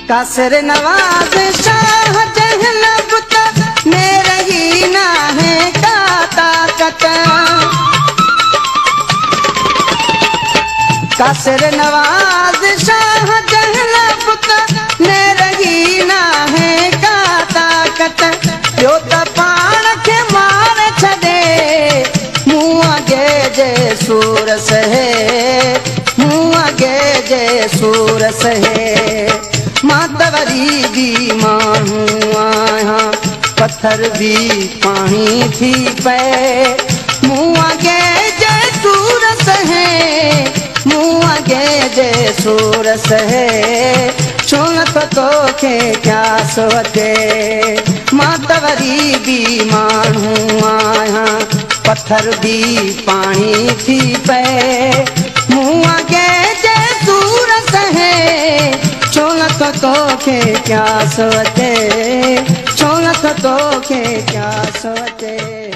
कासिर नवाज शाह जहलब मेरे ही ना है का ताकत। कासिर नवाज शाह जहलब मेरे ही ना है का ताकत। यो त पाण के मार छदे मुँह अगे जे सूरस है, मुँह अगे जे सूरस है। मातवरी भी माण्हू आहियां पत्थर भी पाणी थी पए। मुँह अगे जे सूरस है, मुँह अगे जे सूरस है। छो नथो तोखे क्यास वठे मातवरी भी माण्हू आहियां पत्थर भी पाणी थी पए। मुँह अगे जे सूरस है, छो नथो तोखे क्यास वठे, छो नथो तोखे क्यास वठे।